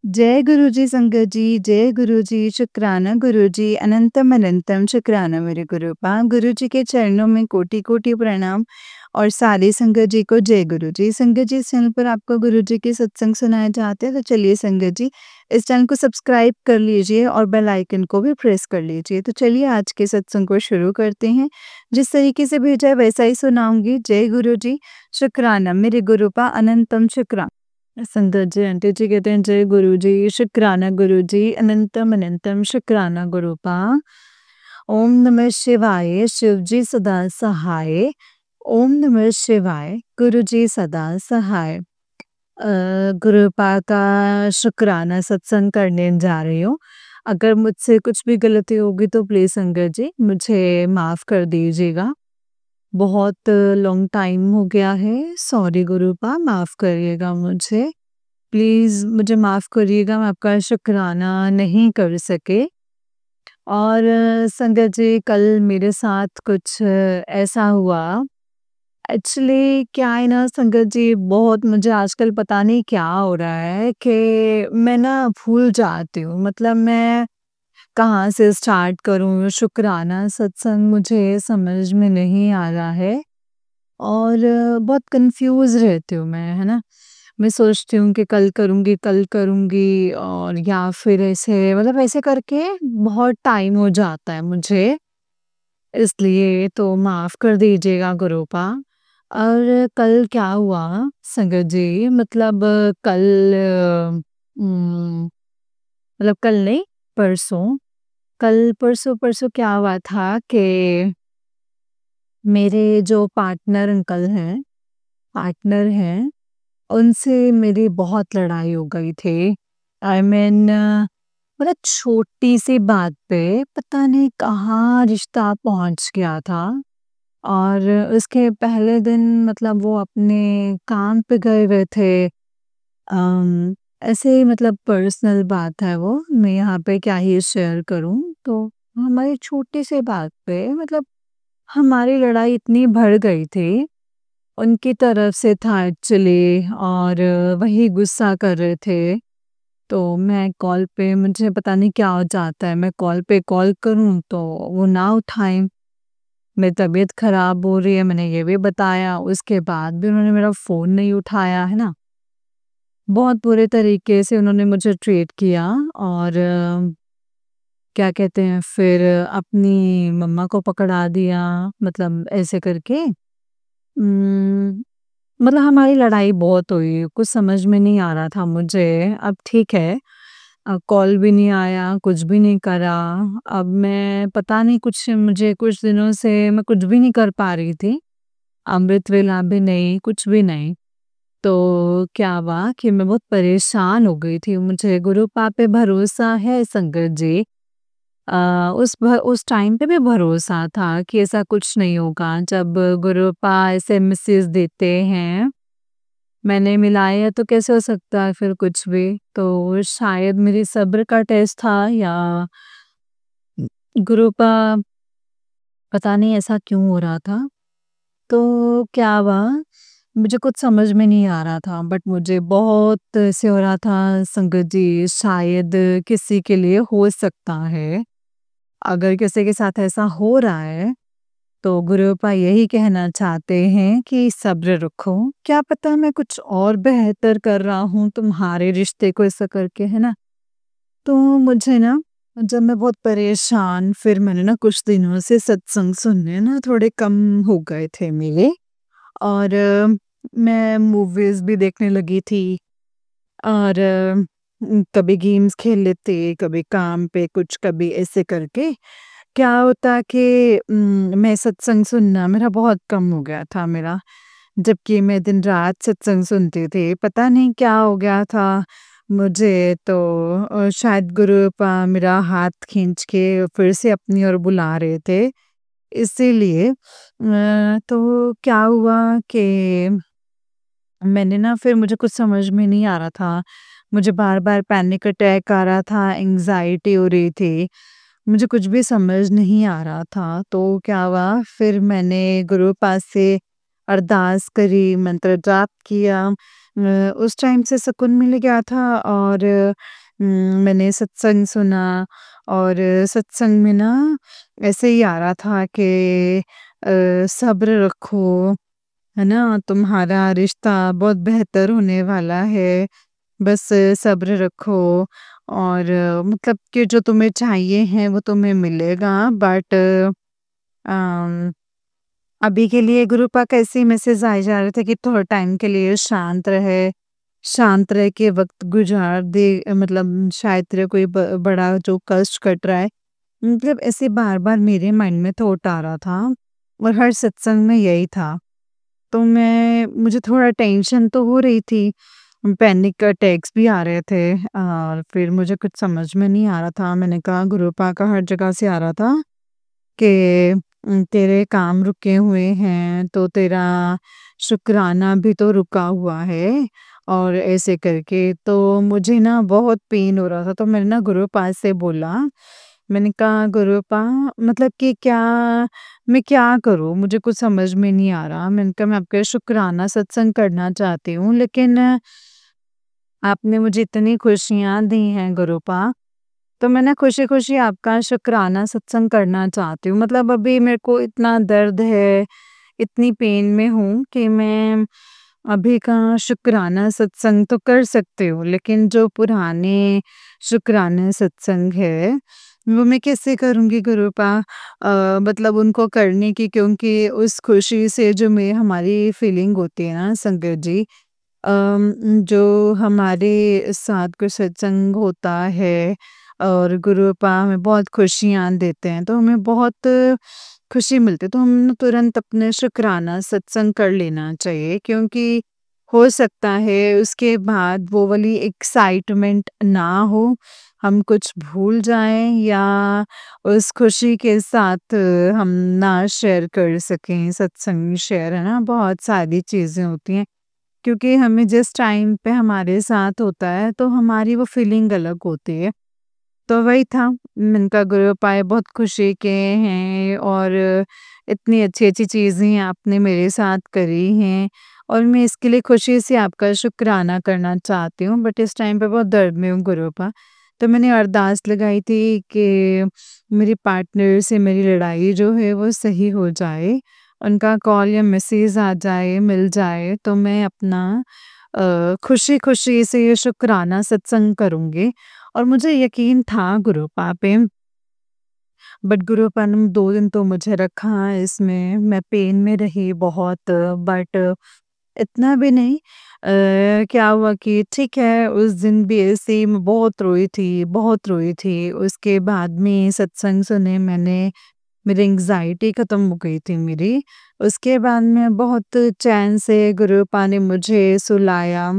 जय गुरुजी संगत जी, जय गुरुजी, शुक्राना गुरुजी, अनंतम अनंतम शुक्राना मेरे गुरुपा। गुरुजी के चरणों में कोटि-कोटि प्रणाम और सारी संगत जी को जय गुरुजी। संगत जी, इस चैनल पर आपको गुरुजी के सत्संग सुनाए जाते हैं, तो चलिए संगत जी, इस चैनल को सब्सक्राइब कर लीजिए और बेल आइकन को भी प्रेस कर लीजिए। तो चलिए आज के सत्संग को शुरू करते हैं। जिस तरीके से भेजा है वैसा ही सुनाऊँगी। जय गुरुजी, शुक्राना मेरे गुरुपा, अनंतम शुक्राना। संगत जी, आंटी जी कहते हैं जय गुरु जी, शुक्राना गुरु जी, अनंतम अनंतम शुक्राना गुरुपा। ओम नमः शिवाय, शिव जी सदा सहाय। ओम नमः शिवाय, गुरु जी सदा सहाय। गुरुपा का शुक्राना सत्संग करने जा रही हूँ। अगर मुझसे कुछ भी गलती होगी तो प्लीज संगत जी मुझे माफ कर दीजिएगा। बहुत लॉन्ग टाइम हो गया है। सॉरी गुरुपा, माफ करिएगा मुझे। प्लीज़ मुझे माफ़ करिएगा, मैं आपका शुक्राना नहीं कर सके। और संगत जी, कल मेरे साथ कुछ ऐसा हुआ। एक्चुअली क्या है ना संगत जी, बहुत मुझे आजकल पता नहीं क्या हो रहा है कि मैं ना भूल जाती हूँ। मतलब मैं कहाँ से स्टार्ट करूँ शुक्राना सत्संग, मुझे समझ में नहीं आ रहा है। और बहुत कंफ्यूज रहती हूँ मैं, है ना? मैं सोचती हूँ कि कल करूँगी और या फिर ऐसे मतलब ऐसे करके बहुत टाइम हो जाता है मुझे। इसलिए तो माफ़ कर दीजिएगा गुरुपा। और कल क्या हुआ संगत जी, मतलब कल मतलब कल नहीं, परसों। कल परसों क्या हुआ था कि मेरे जो पार्टनर हैं, उनसे मेरी बहुत लड़ाई हो गई थी। आई मीन मतलब छोटी-सी बात पे पता नहीं कहाँ रिश्ता पहुँच गया था। और उसके पहले दिन मतलब वो अपने काम पे गए हुए थे। ऐसे ही मतलब पर्सनल बात है वो, मैं यहाँ पे क्या ही शेयर करूँ। तो हमारी छोटी-सी बात पे मतलब हमारी लड़ाई इतनी बढ़ गई थी, उनकी तरफ से था एक्चुअली। और वही गुस्सा कर रहे थे। तो मैं कॉल पे, मुझे पता नहीं क्या हो जाता है, मैं कॉल पे कॉल करूँ तो वो ना उठाएँ। मेरी तबीयत खराब हो रही है, मैंने ये भी बताया, उसके बाद भी उन्होंने मेरा फ़ोन नहीं उठाया, है ना? बहुत बुरे तरीके से उन्होंने मुझे ट्रीट किया। और क्या कहते हैं, फिर अपनी मम्मा को पकड़ा दिया, मतलब ऐसे करके। उम, मतलब हमारी लड़ाई बहुत हुई, कुछ समझ में नहीं आ रहा था मुझे। अब ठीक है, कॉल भी नहीं आया, कुछ भी नहीं करा। अब मैं पता नहीं, कुछ मुझे कुछ दिनों से मैं कुछ भी नहीं कर पा रही थी। अमृत वेला भी नहीं, कुछ भी नहीं। तो क्या हुआ कि मैं बहुत परेशान हो गई थी। मुझे गुरुपा पे भरोसा है संगत जी। उस टाइम पे भी भरोसा था कि ऐसा कुछ नहीं होगा। जब गुरुपा ऐसे मैसेज देते हैं, मैंने मिलाया तो कैसे हो सकता है फिर कुछ भी। तो शायद मेरी सब्र का टेस्ट था, या गुरुपा, पता नहीं ऐसा क्यों हो रहा था। तो क्या हुआ, मुझे कुछ समझ में नहीं आ रहा था, बट मुझे बहुत ऐसे हो रहा था संगत जी, शायद किसी के लिए हो सकता है। अगर किसी के साथ ऐसा हो रहा है तो गुरुपा यही कहना चाहते हैं कि सब्र रखो। क्या पता मैं कुछ और बेहतर कर रहा हूँ तुम्हारे रिश्ते को ऐसा करके, है ना? तो मुझे ना, जब मैं बहुत परेशान, फिर मैंने ना कुछ दिनों से सत्संग सुनने ना थोड़े कम हो गए थे मेरे। और मैं मूवीज़ भी देखने लगी थी। और कभी गेम्स खेल लेते, कभी काम पे कुछ, कभी ऐसे करके क्या होता कि मैं सत्संग सुनना मेरा बहुत कम हो गया था मेरा। जबकि मैं दिन-रात सत्संग सुनती थी, पता नहीं क्या हो गया था मुझे। तो शायद गुरुपा मेरा हाथ खींच के फिर से अपनी ओर बुला रहे थे, इसीलिए। तो क्या हुआ कि मैंने ना, फिर मुझे कुछ समझ में नहीं आ रहा था। मुझे बार-बार पैनिक अटैक आ रहा था, एंग्ज़ायटी हो रही थी। मुझे कुछ भी समझ नहीं आ रहा था। तो क्या हुआ, फिर मैंने गुरु पास से अरदास करी, मंत्र जाप किया उस टाइम से सुकून मिल गया था और मैंने सत्संग सुना और सत्संग में ना ऐसे ही आ रहा था कि सब्र रखो, है ना? तुम्हारा रिश्ता बहुत बेहतर होने वाला है। बस सब्र रखो और मतलब कि जो तुम्हें चाहिए है वो तुम्हें मिलेगा बट अम, अभी के लिए गुरुपा का ऐसे ही मैसेज आए जा रहे थे कि थोड़ा टाइम के लिए शांत रह के वक़्त गुज़ार दे मतलब शायद तेरा कोई ब बड़ा जो कष्ट कट रहा है। मतलब ऐसे बार-बार मेरे माइंड में थॉट आ रहा था और हर सत्संग में यही था। तो मुझे थोड़ा टेंशन तो हो रही थी, पैनिक अटैक्स भी आ रहे थे और फिर मुझे कुछ समझ में नहीं आ रहा था। मैंने कहा गुरुपा का हर जगह से आ रहा था कि तेरे काम रुके हुए हैं, तो तेरा शुक्राना भी तो रुका हुआ है और ऐसे करके तो मुझे ना बहुत पेन हो रहा था। तो मैंने ना गुरुपा से बोला, मैंने कहा गुरुपा मतलब कि मैं क्या करूँ? मुझे कुछ समझ में नहीं आ रहा। मैंने कहा मैं आपका शुक्राना सत्संग करना चाहती हूँ लेकिन आपने मुझे इतनी खुशियाँ दी हैं गुरुपा, तो मैं ना खुशी-खुशी आपका शुक्राना सत्संग करना चाहती हूँ। मतलब अभी मेरे को इतना दर्द है, इतनी पेन में हूँ कि मैं अभी का शुक्राना सत्संग तो कर सकती हूँ, लेकिन जो पुराने शुक्राना सत्संग है, वो मैं कैसे करूँगी गुरुपा? मतलब उनको करने की क्योंकि उस खुशी से जो में हमारी फीलिंग होती है ना संगत जी जो हमारे साथ कोई सत्संग होता है और गुरुपा हमें बहुत खुशियाँ देते हैं, तो हमें बहुत खुशी मिलती है, तो हम तुरंत अपने शुक्राना सत्संग कर लेना चाहिए क्योंकि हो सकता है उसके बाद वो वाली एक्साइटमेंट ना हो, हम कुछ भूल जाएँ या उस खुशी के साथ हम ना शेयर कर सकें, सत्संग शेयर है ना, बहुत सारी चीज़ें होती हैं। क्योंकि हमें जिस टाइम पे हमारे साथ होता है तो हमारी वो फीलिंग अलग होती है। तो वही था, मैंने कहा गुरु पाए बहुत खुशी के हैं और इतनी अच्छी-अच्छी चीज़ें आपने मेरे साथ करी हैं और मैं इसके लिए खुशी से आपका शुक्राना करना चाहती हूँ बट इस टाइम पे बहुत दर्द में हूँ गुरुपा। तो मैंने अरदास लगाई थी कि मेरे पार्टनर से मेरी लड़ाई जो है वो सही हो जाए, उनका कॉल या मैसेज आ जाए, मिल जाए तो मैं अपना खुशी-खुशी से ये शुक्राना सत्संग करूँगी। और मुझे यकीन था गुरुपा पे, बट गुरुपा ने 2 दिन तो मुझे रखा इसमें, मैं पेन में रही बहुत बट इतना भी नहीं क्या हुआ कि ठीक है, उस दिन भी ऐसे ही मैं बहुत रोई थी। उसके बाद में सत्संग सुने मैंने, मेरी एंग्ज़ायटी ख़त्म हो गई थी मेरी। उसके बाद में बहुत चैन से गुरुपा ने मुझे सुलाया,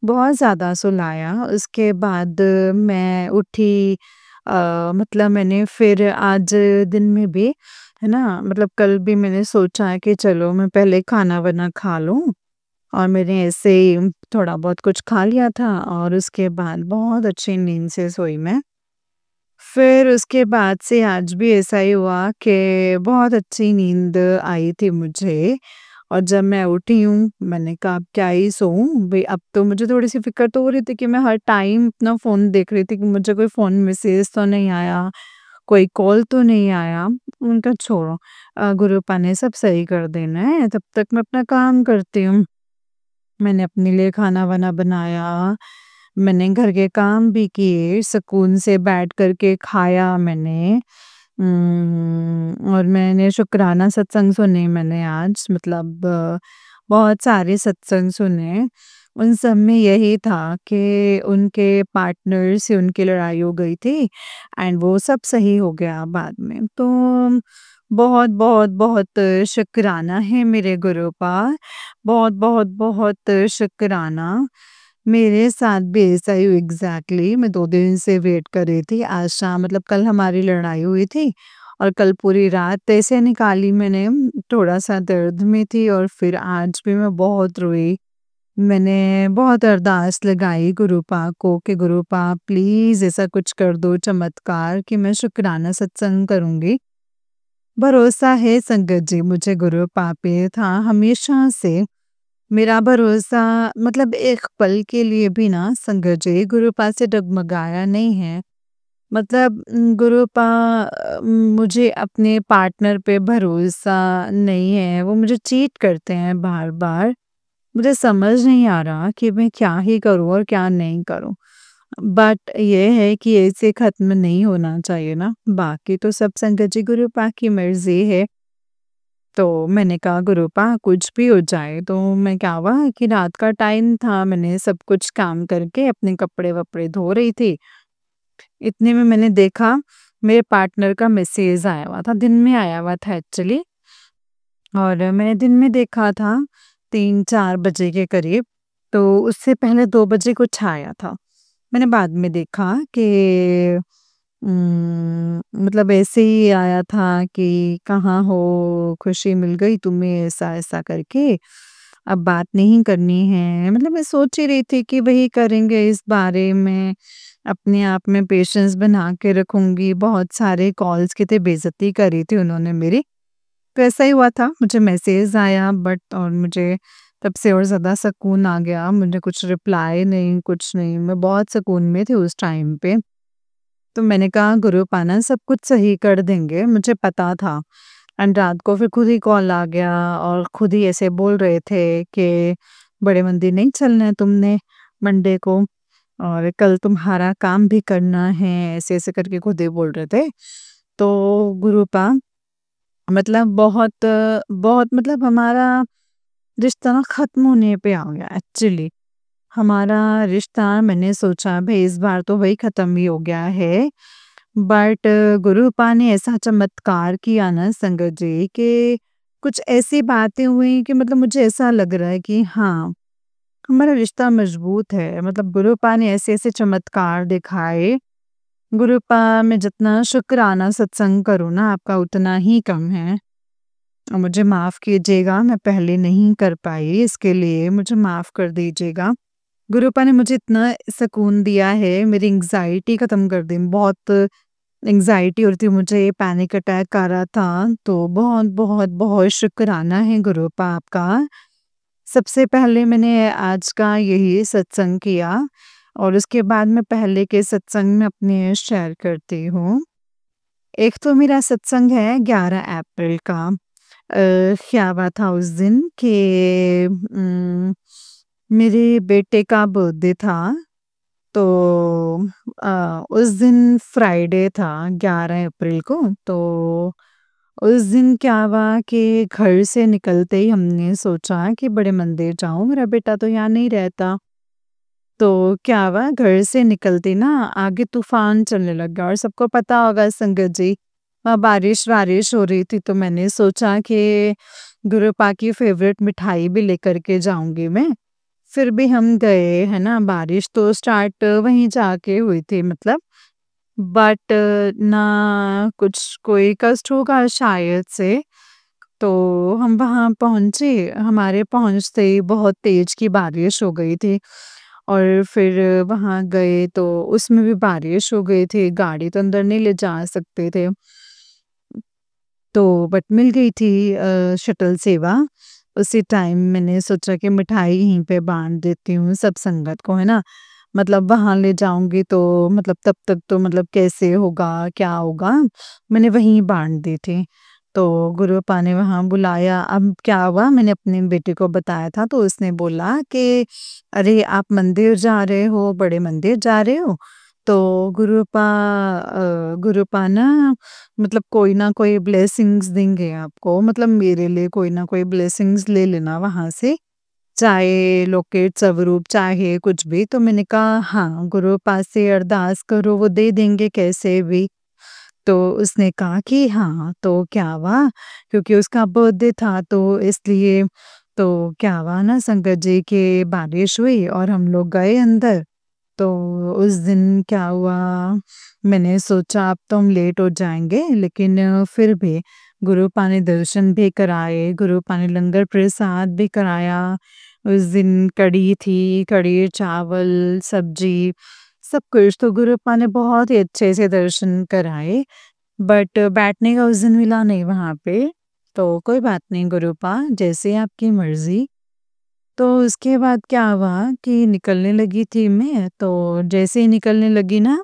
बहुत ज़्यादा सुलाया। उसके बाद मैं उठी मतलब मैंने फिर आज दिन में भी, है ना? मतलब कल भी मैंने सोचा है कि चलो मैं पहले खाना-वाना खा लूँ और मैंने ऐसे ही थोड़ा बहुत कुछ खा लिया था और उसके बाद बहुत अच्छी नींद से सोई मैं। फिर उसके बाद से आज भी ऐसा ही हुआ कि बहुत अच्छी नींद आई थी मुझे और जब मैं उठी हूँ, मैंने कहा अब क्या ही सोऊँ, भई अब तो मुझे थोड़ी-सी फ़िक्र तो हो रही थी कि मैं हर टाइम अपना फ़ोन देख रही थी कि मुझे कोई फ़ोन मैसेज तो नहीं आया, कोई कॉल तो नहीं आया। उनका छोड़ो गुरुपा ने सब सही कर देना है, तब तक मैं अपना काम करती हूँ। मैंने अपने लिए खाना-वाना बनाया, मैंने घर के काम भी किए, सुकून से बैठ कर के खाया मैंने। और मैंने शुक्राना सत्संग सुने मैंने आज मतलब बहुत सारे सत्संग सुने। उन सब में यही था कि उनके पार्टनर से उनकी लड़ाई हो गई थी एंड वो सब सही हो गया बाद में। तो बहुत, बहुत, बहुत शुक्राना है मेरे गुरु का। बहुत, बहुत, बहुत शुक्राना। मेरे साथ भी ऐसा ही एग्ज़ैक्टली मैं 2 दिन से वेट कर रही थी। आज शाम मतलब कल हमारी लड़ाई हुई थी और कल पूरी रात ऐसे निकाली मैंने, थोड़ा-सा दर्द में थी और फिर आज भी मैं बहुत रोई। मैंने बहुत अरदास लगाई गुरुपा को कि गुरुपा प्लीज़ ऐसा कुछ कर दो चमत्कार कि मैं शुक्राना सत्संग करूँगी। भरोसा है संगत जी मुझे गुरुपा पे था हमेशा से। मेरा भरोसा मतलब एक पल के लिए भी ना संगत जी गुरुपा से डगमगाया नहीं है। मतलब गुरुपा मुझे अपने पार्टनर पे भरोसा नहीं है, वो मुझे चीट करते हैं बार-बार। मुझे समझ नहीं आ रहा कि मैं क्या ही करूँ और क्या नहीं करूँ। बट ये है कि ऐसे ख़त्म नहीं होना चाहिए ना, बाकी तो सब संगत जी गुरुपा की मर्ज़ी है। तो मैंने कहा गुरुपा कुछ भी हो जाए, तो मैं क्या हुआ कि रात का टाइम था, मैंने सब कुछ काम करके अपने कपड़े-वपड़े धो रही थी। इतने में मैंने देखा मेरे पार्टनर का मैसेज आया हुआ था, दिन में आया हुआ था एक्चुअली। और मैंने दिन में देखा था 3-4 बजे के करीब, तो उससे पहले 2 बजे कुछ आया था। मैंने बाद में देखा कि मतलब ऐसे ही आया था कि कहाँ हो, खुशी मिल गई तुम्हें ऐसा-ऐसा करके, अब बात नहीं करनी है। मतलब मैं सोच ही रही थी कि वही करेंगे इस बारे में, अपने आप में पेशेंस बना के रखूँगी, बहुत सारे कॉल्स की तो बेइज़्ज़ती करी थी उन्होंने मेरी। तो ऐसा ही हुआ था, मुझे मैसेज आया बट और मुझे तब से और ज़्यादा सुकून आ गया, मुझे कुछ रिप्लाई नहीं, कुछ नहीं, मैं बहुत सुकून में थी उस टाइम पे। तो मैंने कहा गुरुपाना सब कुछ सही कर देंगे, मुझे पता था। एंड रात को फिर खुद ही कॉल आ गया और खुद ही ऐसे बोल रहे थे कि बड़े मंदिर नहीं चलना है तुमने मंडे को और कल तुम्हारा काम भी करना है, ऐसे-ऐसे करके खुद ही बोल रहे थे। तो गुरुपा मतलब बहुत मतलब हमारा रिश्ता ना ख़त्म होने पे आ गया एक्चुअली। हमारा रिश्ता मैंने सोचा भई इस बार तो वही ख़त्म ही हो गया है। बट गुरुपा ने ऐसा चमत्कार किया ना संगत जी कि कुछ ऐसी बातें हुई कि मतलब मुझे ऐसा लग रहा है कि हाँ, हमारा रिश्ता मज़बूत है। मतलब गुरुपा ने ऐसे-ऐसे चमत्कार दिखाए। गुरुपा मैं जितना शुक्राना सत्संग करूँ ना आपका उतना ही कम है। मुझे माफ़ कीजिएगा मैं पहले नहीं कर पाई इसके लिए मुझे माफ़ कर दीजिएगा। गुरुपा ने मुझे इतना सुकून दिया है, मेरी एंग्ज़ायटी ख़त्म कर दी। बहुत एंग्ज़ायटी हो रही थी मुझे, पैनिक अटैक आ रहा था, तो बहुत शुक्राना है गुरुपा आपका। सबसे पहले मैंने आज का यही सत्संग किया और उसके बाद मैं पहले के सत्संग में अपने शेयर करती हूँ। एक तो मेरा सत्संग है 11 अप्रैल का। क्या हुआ था उस दिन कि मेरे बेटे का बर्थडे था, तो उस दिन फ्राइडे था 11 अप्रैल को, तो उस दिन क्या हुआ कि घर से निकलते ही हमने सोचा कि बड़े मंदिर जाऊँ, मेरा बेटा तो यहाँ नहीं रहता। तो क्या हुआ घर से निकलते ना आगे तूफ़ान चलने लग गया और सबको पता होगा संगत जी, वहाँ बारिश-वारिश हो रही थी तो मैंने सोचा कि गुरुपा की फ़ेवरेट मिठाई भी लेकर के जाऊँगी मैं। फिर भी हम गए, है ना? बारिश तो स्टार्ट वहीं जाके हुई थी मतलब बट ना कुछ कोई कष्ट होगा शायद से, तो हम वहाँ पहुँचे, हमारे पहुँचते ही बहुत तेज़ की बारिश हो गई थी और फिर वहाँ गए तो उसमें भी बारिश हो गई थी, गाड़ी तो अंदर नहीं ले जा सकते थे। तो बट मिल गई थी शटल सेवा। उसी टाइम मैंने सोचा कि मिठाई यहीं पे बाँट देती हूँ सब संगत को, है ना? मतलब वहाँ ले जाऊँगी तो मतलब तब तक तो मतलब कैसे होगा, क्या होगा? मैंने वहीं बाँट दी थी। तो गुरुपा ने वहाँ बुलाया, अब क्या हुआ मैंने अपने बेटे को बताया था तो उसने बोला कि अरे! आप मंदिर जा रहे हो, बड़े मंदिर जा रहे हो? तो गुरुपा ना मतलब कोई ना कोई ब्लेसिंग्स देंगे आपको, मतलब मेरे लिए कोई ना कोई ब्लेसिंग्स ले लेना वहाँ से, चाहे लॉकेट, स्वरूप, चाहे कुछ भी। तो मैंने कहा हाँ, गुरुपा से अरदास करो वो दे देंगे कैसे भी। तो उसने कहा कि हाँ, तो क्या हुआ क्योंकि उसका बर्थडे था तो इसलिए तो क्या हुआ ना संगत जी कि बारिश हुई और हम लोग गए अंदर। तो उस दिन क्या हुआ, मैंने सोचा अब तो हम लेट हो जाएँगे लेकिन फिर भी गुरुपा ने दर्शन भी कराए, गुरुपा ने लंगर प्रसाद भी कराया। उस दिन कढ़ी थी, कढ़ी चावल, सब्जी, सब कुछ तो गुरुपा ने बहुत ही अच्छे से दर्शन कराए। बट बैठने का उस दिन मिला नहीं वहाँ पे, तो कोई बात नहीं गुरुपा, जैसे आपकी मर्ज़ी। तो उसके बाद क्या हुआ कि निकलने लगी थी मैं, तो जैसे ही निकलने लगी ना,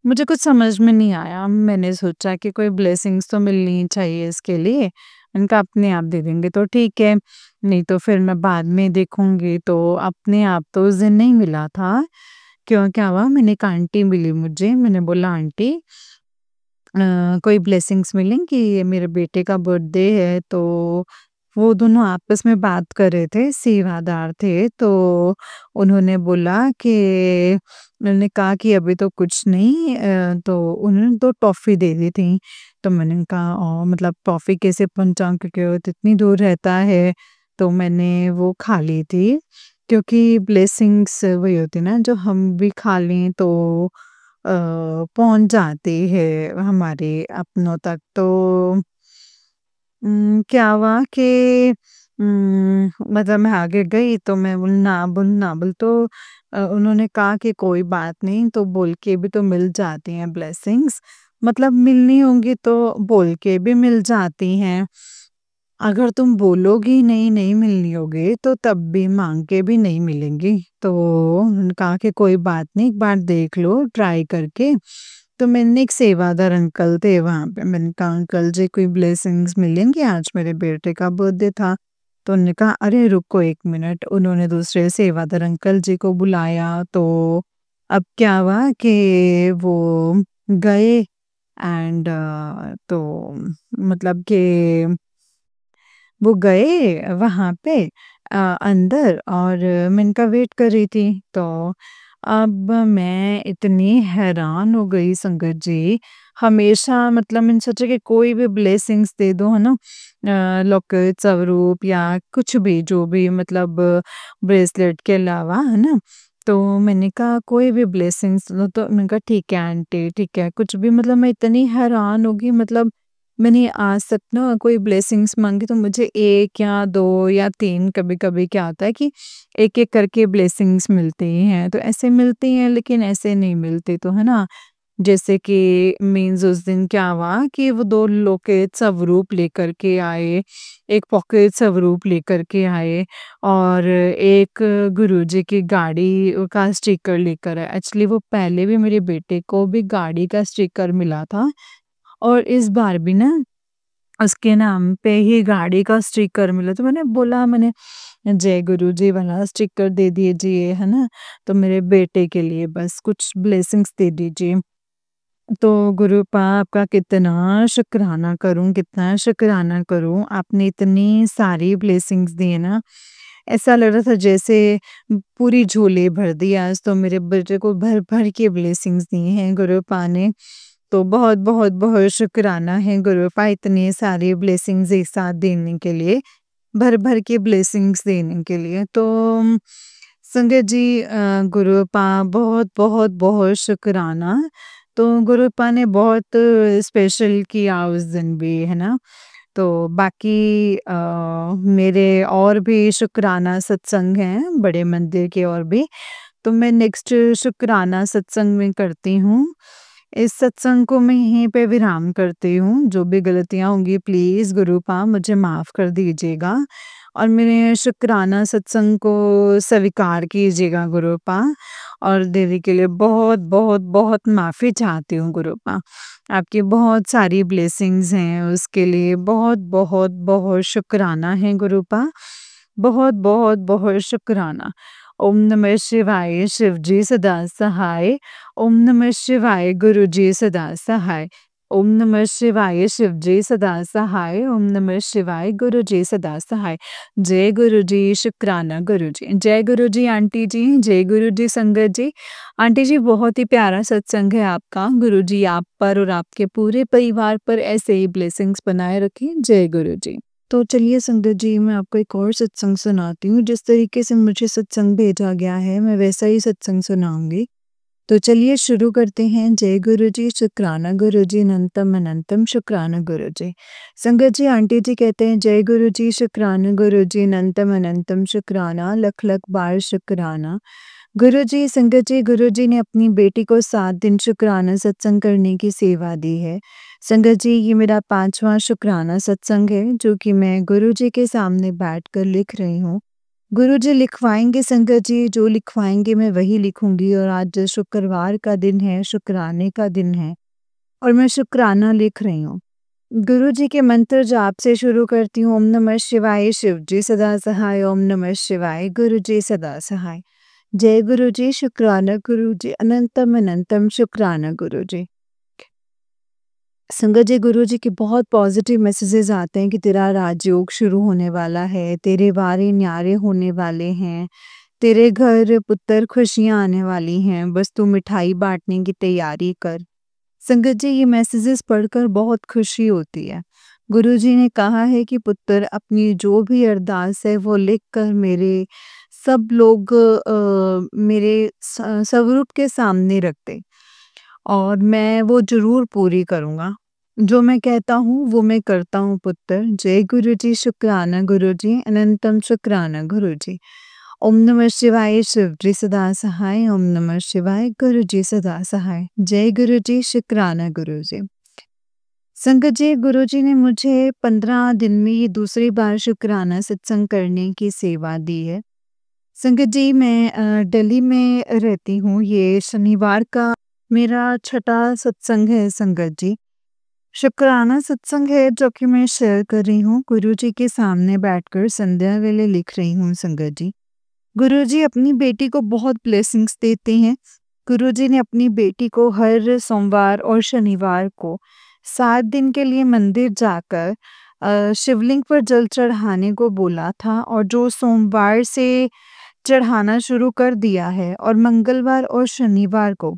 मुझे कुछ समझ में नहीं आया। मैंने सोचा कि कोई ब्लेसिंग्स तो मिलनी चाहिए इसके लिए। मैंने कहा अपने आप दे देंगे तो ठीक है, नहीं तो फिर मैं बाद में देखूँगी। तो अपने आप तो उस दिन नहीं मिला था। क्या हुआ, मैंने एक आंटी मिली मुझे, मैंने बोला आंटी कोई ब्लेसिंग्स मिलेंगी? ये मेरे बेटे का बर्थडे है। तो वो दोनों आपस में बात कर रहे थे, सेवादार थे। तो उन्होंने बोला कि उन्होंने कहा कि अभी तो कुछ नहीं तो उन्होंने 2 टॉफ़ी दे दी थी। तो मैंने कहा मतलब टॉफ़ी कैसे पहुँचाऊँ क्योंकि वो तो इतनी दूर रहता है। तो मैंने वो खा ली थी क्योंकि ब्लेसिंग्स वही होती है ना जो हम भी खा लें तो पहुँच जाती है हमारे अपनों तक। तो क्या हुआ कि मतलब मैं आगे गई तो मैं बोली ना बोल तो उन्होंने कहा कि कोई बात नहीं, तो बोल के भी तो मिल जाती हैं ब्लेसिंग्स। मतलब मिलनी होंगी तो बोल के भी मिल जाती हैं। अगर तुम बोलोगी नहीं, नहीं मिलनी होगी तो तब भी माँग के भी नहीं मिलेंगी। तो उन्होंने कहा कि कोई बात नहीं, एक बार देख लो ट्राई करके। तो मैंने एक सेवादार अंकल थे वहाँ पे, मैंने कहा अंकल जी कोई ब्लेसिंग्स मिलेंगी? आज मेरे बेटे का बर्थडे था। तो उन्होंने कहा अरे रुको 1 मिनट, उन्होंने दूसरे सेवादार अंकल जी को बुलाया। तो अब क्या हुआ कि वो गए एंड तो मतलब कि वो गए वहाँ पे अंदर और मैं इनका वेट कर रही थी। तो अब मैं इतनी हैरान हो गई संगत जी, हमेशा मतलब मैंने सोचा कि कोई भी ब्लेसिंग्स दे दो, है ना? लॉकेट, स्वरूप या कुछ भी जो भी मतलब ब्रेसलेट के अलावा, है ना? तो मैंने कहा कोई भी ब्लेसिंग्स लो, तो मैंने कहा ठीक है आंटी, ठीक है। कुछ भी मतलब मैं इतनी हैरान हो गई, मतलब मैंने आज तक ना कोई ब्लेसिंग्स माँगी तो मुझे 1 या 2 या 3, कभी-कभी क्या होता है कि एक-एक करके ब्लेसिंग्स मिलती हैं, तो ऐसे मिलती हैं लेकिन ऐसे नहीं मिलती, तो है ना? जैसे कि मीन्स उस दिन क्या हुआ कि वो 2 लोकेट स्वरूप लेकर के आए, एक पॉकेट स्वरूप लेकर के आए और एक गुरुजी की गाड़ी का स्टिकर लेकर आए। एक्चुअली वो पहले भी मेरे बेटे को भी गाड़ी का स्टिकर मिला था और इस बार भी ना उसके नाम पे ही गाड़ी का स्टिकर मिला। तो मैंने जय गुरुजी वाला स्टिकर दे दीजिए, है ना? तो मेरे बेटे के लिए बस कुछ ब्लेसिंग्स दे दीजिए। तो गुरुपा आपका कितना शुक्राना करूँ, कितना शुक्राना करूँ, आपने इतनी सारी ब्लेसिंग्स दी है ना, ऐसा लग रहा था जैसे पूरी झोली भर दी। आज तो मेरे बेटे को भर-भर के ब्लेसिंग्स दी हैं गुरुपा ने। तो बहुत-बहुत बहुत शुक्राना है गुरुपा इतनी सारी ब्लेसिंग्स एक साथ देने के लिए, भर-भर के ब्लेसिंग्स देने के लिए। तो संगत जी गुरुपा बहुत-बहुत बहुत शुक्राना। तो गुरुपा ने बहुत स्पेशल किया उस दिन भी, है ना? तो बाकी मेरे और भी शुक्राना सत्संग हैं, बड़े मंदिर के और भी, तो मैं नेक्स्ट शुक्राना सत्संग में करती हूँ। इस सत्संग को मैं यहीं पे विराम करती हूँ, जो भी गलतियाँ होंगी प्लीज़ गुरुपा मुझे माफ़ कर दीजिएगा और मेरे शुक्राना सत्संग को स्वीकार कीजिएगा गुरुपा और देवी के लिए बहुत-बहुत बहुत माफ़ी चाहती हूँ गुरुपा। आपकी बहुत सारी ब्लेसिंग्स हैं, उसके लिए बहुत-बहुत बहुत शुक्राना है गुरुपा। बहुत-बहुत बहुत शुक्राना। ओम नमः शिवाय, शिव जी सदा सहाय। ओम नमः शिवाय, गुरु जी सदा सहाय। ओम नमः शिवाय, शिव जी सदा सहाय। ओम नमः शिवाय, गुरु जी सदा सहाय। जय गुरु जी, शुक्राना गुरु जी। जय गुरु जी आंटी जी, जय गुरु जी संगत जी। आंटी जी बहुत ही प्यारा सत्संग है आपका। गुरु जी आप पर और आपके पूरे परिवार पर ऐसे ही ब्लेसिंग्स बनाए रखें। जय गुरु जी। तो चलिए संगत जी मैं आपको एक और सत्संग सुनाती हूँ। जिस तरीके से मुझे सत्संग भेजा गया है मैं वैसा ही सत्संग सुनाऊँगी। तो चलिए शुरू करते हैं। जय गुरु जी, शुक्राना गुरु जी, अनंतम अनंतम शुक्राना गुरु जी। संगत जी आंटी जी कहते हैं जय गुरु जी, शुक्राना गुरु जी, अनंतम अनंतम शुक्राना, लख लख बार शुक्राना। गुरु जी, संगत जी, गुरु जी ने अपनी बेटी को 7 दिन शुक्राना सत्संग करने की सेवा दी है। संगत जी ये मेरा 5वां शुक्राना सत्संग है जो कि मैं गुरु जी के सामने बैठकर लिख रही हूँ। गुरुजी लिखवाएँगे संगत जी, जो लिखवाएँगे मैं वही लिखूँगी और आज शुक्रवार का दिन है, शुक्राने का दिन है और मैं शुक्राना लिख रही हूँ। गुरुजी के मंत्र जाप से शुरू करती हूँ। ओम नमः शिवाय, शिव जी सदा सहाय। ओम नमः शिवाय, गुरु जी सदा सहाय। जय गुरु जी, शुक्राना गुरु जी, अनंतम अनंतम शुक्राना गुरु जी। संगत जी, गुरु जी के बहुत पॉजिटिव मैसेजेस आते हैं कि तेरा राजयोग शुरू होने वाला है, तेरे वारे न्यारे होने वाले हैं, तेरे घर पुत्र खुशियाँ आने वाली हैं, बस तू मिठाई बाँटने की तैयारी कर। संगत जी, ये मैसेजेस पढ़कर बहुत खुशी होती है। गुरुजी ने कहा है कि पुत्र अपनी जो भी अरदास है वो लिख कर मेरे सब लोग मेरे स्वरूप के सामने रख दे और मैं वो ज़रूर पूरी करूँगा। जो मैं कहता हूँ वो मैं करता हूँ पुत्र। जय गुरुजी, शुक्राना गुरुजी, अनंतम शुक्राना गुरुजी। ओम नमः शिवाय, शिव जी सदा सहाय। ओम नमः शिवाय, गुरु जी सदा सहाय। जय गुरु जी, शुक्राना गुरु जी। संगत जी, गुरु जी ने मुझे 15 दिन में ये दूसरी बार शुक्राना सत्संग करने की सेवा दी है। संगत जी, मैं दिल्ली में रहती हूँ। ये शनिवार का मेरा छठा सत्संग है संगत जी। शुक्राना सत्संग है जो कि मैं शेयर कर रही हूँ। गुरु जी के सामने बैठकर संध्या वेले लिख रही हूँ संगत जी। गुरुजी अपनी बेटी को बहुत ब्लेसिंग्स देते हैं। गुरुजी ने अपनी बेटी को हर सोमवार और शनिवार को 7 दिन के लिए मंदिर जाकर शिवलिंग पर जल चढ़ाने को बोला था और जो सोमवार से चढ़ाना शुरू कर दिया है और मंगलवार और शनिवार को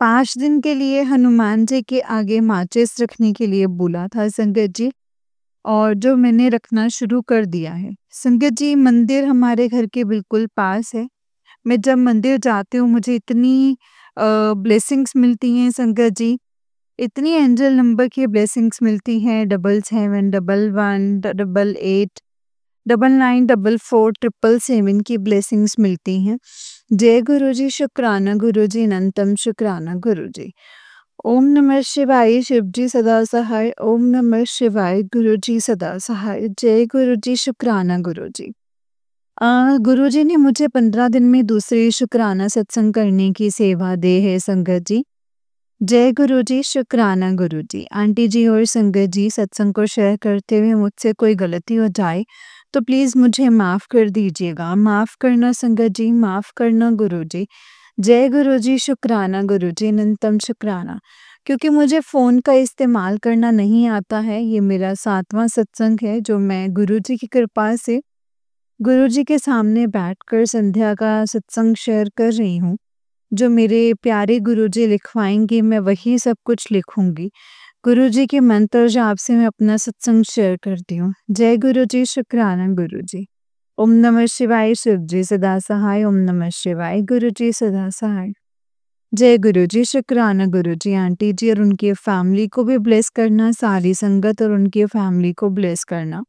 5 दिन के लिए हनुमान जी के आगे माचिस रखने के लिए बोला था संगत जी। और जो मैंने रखना शुरू कर दिया है। संगत जी, मंदिर हमारे घर के बिल्कुल पास है। मैं जब मंदिर जाती हूँ मुझे इतनी ब्लेसिंग्स मिलती हैं संगत जी, इतनी एंजल नंबर की ब्लेसिंग्स मिलती हैं 77 11 88 99 44 777 की ब्लेसिंग्स मिलती हैं। जय गुरु जी, शुक्राना गुरु जी, अनंतम शुक्राना गुरु जी। ओम नमः शिवाय, शिव जी सदा सहाय। ओम नमः शिवाय, गुरु जी सदा सहाय। जय गुरु जी, शुक्राना गुरु जी। गुरु जी ने मुझे 15 दिन में दूसरी शुक्राना सत्संग करने की सेवा दी है संगत जी। जय गुरु जी, शुक्राना गुरु जी। आंटी जी और संगत जी, सत्संग को शेयर करते हुए मुझसे कोई गलती हो जाए तो प्लीज़ मुझे माफ़ कर दीजिएगा। माफ़ करना संगत जी, माफ़ करना गुरु जी। जय गुरु जी, शुक्राना गुरु जी, अनंतम शुक्राना। क्योंकि मुझे फ़ोन का इस्तेमाल करना नहीं आता है, ये मेरा 7वां सत्संग है जो मैं गुरु जी की कृपा से गुरु जी के सामने बैठकर संध्या का सत्संग शेयर कर रही हूँ। जो मेरे प्यारे गुरुजी लिखवाएँगे मैं वही सब कुछ लिखूँगी। गुरुजी के मंत्र जाप से मैं अपना सत्संग शेयर करती हूँ। जय गुरुजी, शुक्राना गुरुजी। ओम नमः शिवाय, शिव जी सदा सहाय। ओम नमः शिवाय, गुरुजी सदा सहाय। जय गुरुजी, शुक्राना गुरुजी। आंटी जी और उनकी फैमिली को भी ब्लेस करना, सारी संगत और उनकी फैमिली को ब्लेस करना।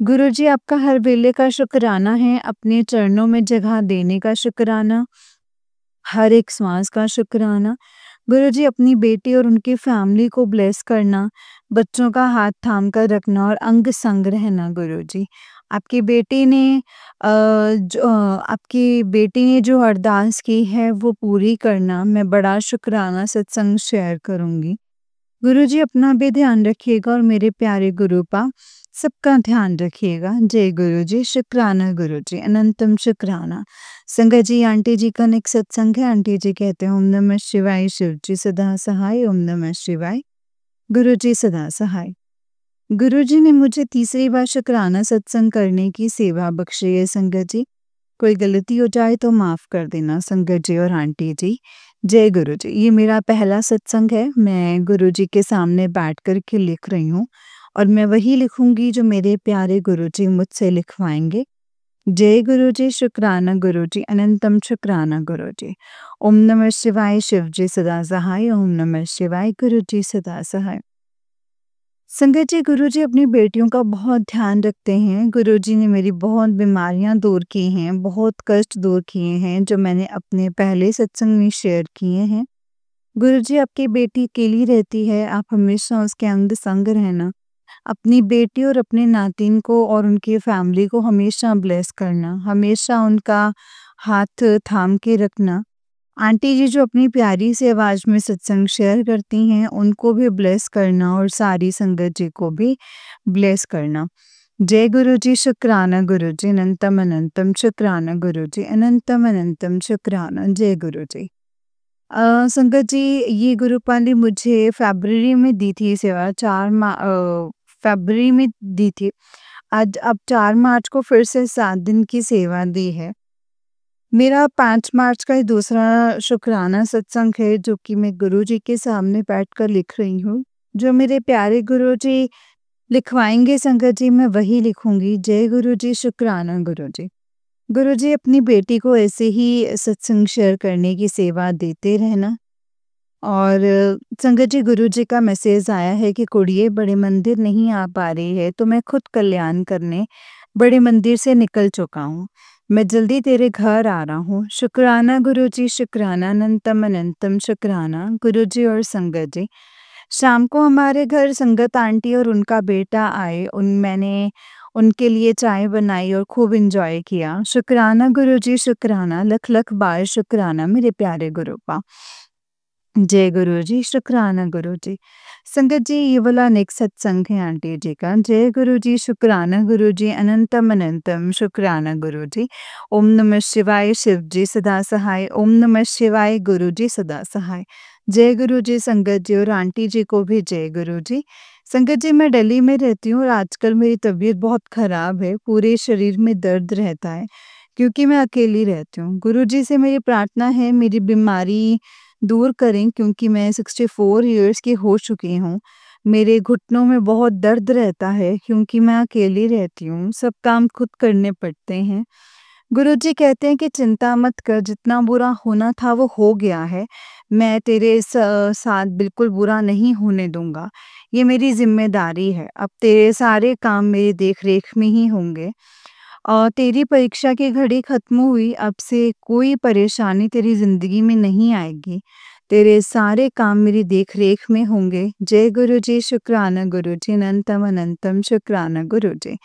गुरुजी, आपका हर वेले का शुक्राना है, अपने चरणों में जगह देने का शुक्राना, हर एक श्वास का शुक्राना। गुरुजी, अपनी बेटी और उनकी फैमिली को ब्लेस करना, बच्चों का हाथ थाम कर रखना और अंग संग रहना गुरुजी। आपकी बेटी ने आपकी बेटी ने जो अरदास की है वो पूरी करना, मैं बड़ा शुक्राना सत्संग शेयर करूँगी। गुरुजी, अपना भी ध्यान रखिएगा और मेरे प्यारे गुरुपा सबका ध्यान रखिएगा। जय गुरुजी, शुक्राना गुरुजी, अनंतम शुक्राना। संगत जी, आंटी जी का नेक्स्ट सत्संग है। आंटी जी कहते हैं ओम नमः शिवाय, शिव जी सदा सहाय। ओम नमः शिवाय, गुरु जी सदा सहाय। गुरु जी ने मुझे तीसरी बार शुक्राना सत्संग करने की सेवा बख्शी है संगत जी। कोई गलती हो जाए तो माफ़ कर देना संगत जी और आंटी जी। जय गुरु जी। ये मेरा पहला सत्संग है। मैं गुरु जी के सामने बैठ कर के लिख रही हूँ और मैं वही लिखूँगी जो मेरे प्यारे गुरु जी मुझसे लिखवाएँगे। जय गुरु जी, शुक्राना गुरु जी, अनंतम शुक्राना गुरु जी। ओम नमः शिवाय, शिव जी सदा सहाय। ओम नमः शिवाय, गुरु जी सदा सहाय। संगत जी, गुरु जी अपनी बेटियों का बहुत ध्यान रखते हैं। गुरु जी ने मेरी बहुत बीमारियां दूर की हैं, बहुत कष्ट दूर किए हैं जो मैंने अपने पहले सत्संग में शेयर किए हैं। गुरु जी, आपकी बेटी अकेली रहती है, आप हमेशा उसके अंग संग रहना। अपनी बेटी और अपने नातिन को और उनकी फैमिली को हमेशा ब्लेस करना, हमेशा उनका हाथ थाम के रखना। आंटी जी जो अपनी प्यारी सी आवाज़ में सत्संग शेयर करती हैं, उनको भी ब्लेस करना और सारी संगत जी को भी ब्लेस करना। जय गुरु जी, शुक्राना गुरु जी, अनंतम अनंतम शुक्राना गुरु जी, अनंतम अनंतम शुक्राना। जय गुरु जी। संगत जी, ये गुरुपाली मुझे फ़रवरी में दी थी सेवा, फ़रवरी में दी थी। आज अब 4 मार्च को फिर से 7 दिन की सेवा दी है। मेरा 5 मार्च का ये दूसरा शुक्राना सत्संग है जो कि मैं गुरुजी के सामने बैठकर लिख रही हूँ। जो मेरे प्यारे गुरुजी लिखवाएँगे संगत जी, मैं वही लिखूँगी। जय गुरुजी, शुक्राना गुरुजी। गुरुजी अपनी बेटी को ऐसे ही सत्संग शेयर करने की सेवा देते रहना। और संगत जी, गुरुजी का मैसेज आया है कि कुड़िए बड़े मंदिर नहीं आ पा रही है, तो मैं खुद कल्याण करने बड़े मंदिर से निकल चुका हूँ। मैं जल्दी तेरे घर आ रहा हूँ। शुक्राना गुरुजी, शुक्राना, अनंतम अनंतम शुक्राना गुरुजी और संगत जी। शाम को हमारे घर संगत आंटी और उनका बेटा आए। मैंने उनके लिए चाय बनाई और खूब एंजॉय किया। शुक्राना गुरुजी, शुक्राना, लख लख बार शुक्राना मेरे प्यारे गुरुपा। जय गुरुजी, शुक्राना गुरुजी। संगत जी, ये वाला नेक्स्ट सत्संग है आंटी जी का। जय गुरुजी, शुक्राना गुरुजी, अनंतम अनंतम शुक्राना गुरुजी। ओम नमः शिवाय, शिव जी सदा सहाय। ओम नमः शिवाय, गुरुजी सदा सहाय। जय गुरुजी संगत जी, और आंटी जी को भी जय गुरुजी। संगत जी, मैं दिल्ली में रहती हूँ और आजकल मेरी तबीयत बहुत खराब है। पूरे शरीर में दर्द रहता है क्योंकि मैं अकेली रहती हूँ। गुरुजी से मेरी प्रार्थना है मेरी बीमारी दूर करें क्योंकि मैं 64 इयर्स की हो चुकी हूँ। मेरे घुटनों में बहुत दर्द रहता है क्योंकि मैं अकेली रहती हूँ, सब काम खुद करने पड़ते हैं। गुरुजी कहते हैं कि चिंता मत कर, जितना बुरा होना था वो हो गया है। मैं तेरे साथ बिल्कुल बुरा नहीं होने दूँगा। ये मेरी ज़िम्मेदारी है। अब तेरे सारे काम मेरी देख-रेख में ही होंगे। तेरी परीक्षा की घड़ी खत्म हुई, अब से कोई परेशानी तेरी ज़िंदगी में नहीं आएगी। तेरे सारे काम मेरी देख-रेख में होंगे। जय गुरुजी, शुक्राना गुरुजी, अनंतम अनंतम शुक्राना गुरुजी।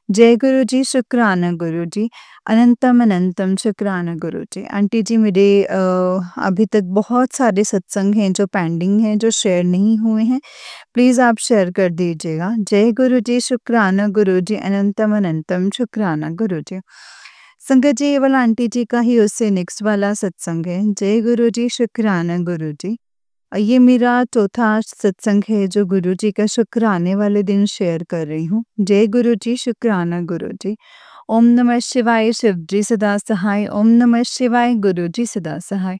जय गुरुजी, शुक्राना गुरुजी, अनंतम अनंतम शुक्राना गुरुजी। आंटी जी, मेरे अभी तक बहुत सारे सत्संग हैं जो पेंडिंग हैं, जो शेयर नहीं हुए हैं। प्लीज़ आप शेयर कर दीजिएगा। जय गुरुजी, शुक्राना गुरुजी, अनंतम अनंतम शुक्राना गुरुजी। संगत जी, ये वाला आंटी जी का ही उससे नेक्स्ट वाला सत्संग है। जय गुरुजी, शुक्राना गुरुजी। ये मेरा चौथा सत्संग है जो गुरुजी का शुक्राने वाले दिन शेयर कर रही हूँ। जय गुरुजी, शुक्राना गुरुजी। ओम नमः शिवाय, शिव जी सदा सहाय। ओम नमः शिवाय, गुरुजी सदा सहाय।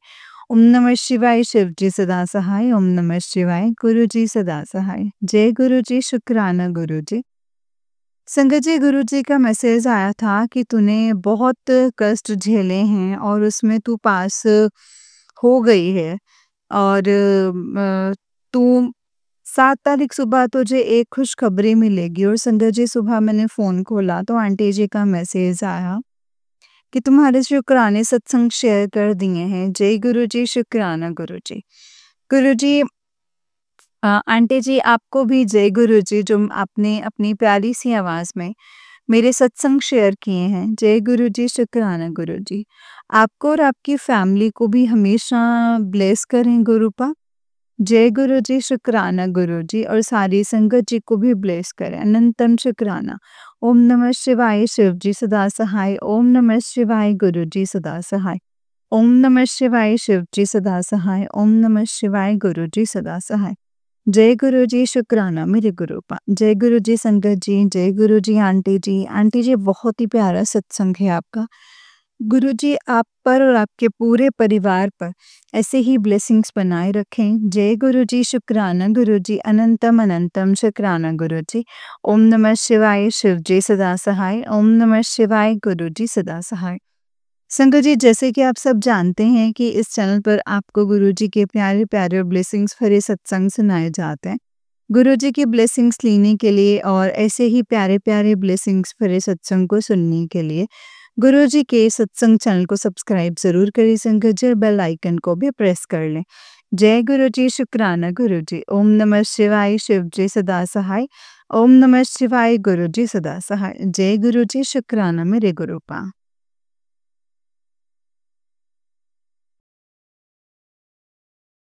ओम नमः शिवाय, शिव जी सदा सहाय। ओम नमः शिवाय, गुरुजी सदा सहाय। जय गुरुजी, शुक्राना गुरुजी। संगत जी, गुरुजी का मैसेज आया था कि तूने बहुत कष्ट झेले हैं और उसमें तू पास हो गई है। और तू 7 तारीख सुबह तुझे एक खुशखबरी मिलेगी। और संगत जी, सुबह मैंने फ़ोन खोला तो आंटी जी का मैसेज आया कि तुम्हारे शुक्राने सत्संग शेयर कर दिए हैं। जय गुरुजी, शुक्राना गुरुजी। गुरुजी, आंटी जी आपको भी जय गुरुजी, जो आपने अपनी प्यारी सी आवाज़ में मेरे सत्संग शेयर किए हैं। जय गुरुजी, शुक्राना गुरुजी। आपको और आपकी फैमिली को भी हमेशा ब्लेस करें गुरुपा। जय गुरुजी, शुक्राना गुरुजी, और सारी संगत जी को भी ब्लेस करें। अनंतम शुक्राना। ओम नमः शिवाय, शिव जी सदा सहाय। ओम नमः शिवाय, गुरुजी सदा सहाय। ओम नमः शिवाय, शिव जी सदा सहाय। ओम नमः शिवाय, गुरुजी सदा सहाय। जय गुरुजी, शुक्राना मेरे गुरुपा। जय गुरुजी संगत जी, जय गुरुजी आंटी जी। आंटी जी, बहुत ही प्यारा सत्संग है आपका। गुरुजी आप पर और आपके पूरे परिवार पर ऐसे ही ब्लेसिंग्स बनाए रखें। जय गुरुजी, शुक्राना गुरुजी, अनंतम अनंतम शुक्राना गुरुजी। ओम नमः शिवाय, शिव जी सदा सहाय। ओम नमः शिवाय, गुरुजी सदा सहाय। संगत जी, जैसे कि आप सब जानते हैं कि इस चैनल पर आपको गुरुजी के प्यारे प्यारे और ब्लेसिंग्स भरे सत्संग सुनाए जाते हैं। गुरुजी की ब्लेसिंग्स लेने के लिए और ऐसे ही प्यारे प्यारे ब्लेसिंग्स भरे सत्संग को सुनने के लिए गुरुजी के सत्संग चैनल को सब्सक्राइब ज़रूर करें संगत जी, और बेल आइकन को भी प्रेस कर लें। जय गुरुजी, शुक्राना गुरुजी। ओम नमः शिवाय, शिव जी सदा सहाय। ओम नमः शिवाय गुरु जी सदा सहाय। जय गुरु जी, शुक्राना मेरे गुरु पा।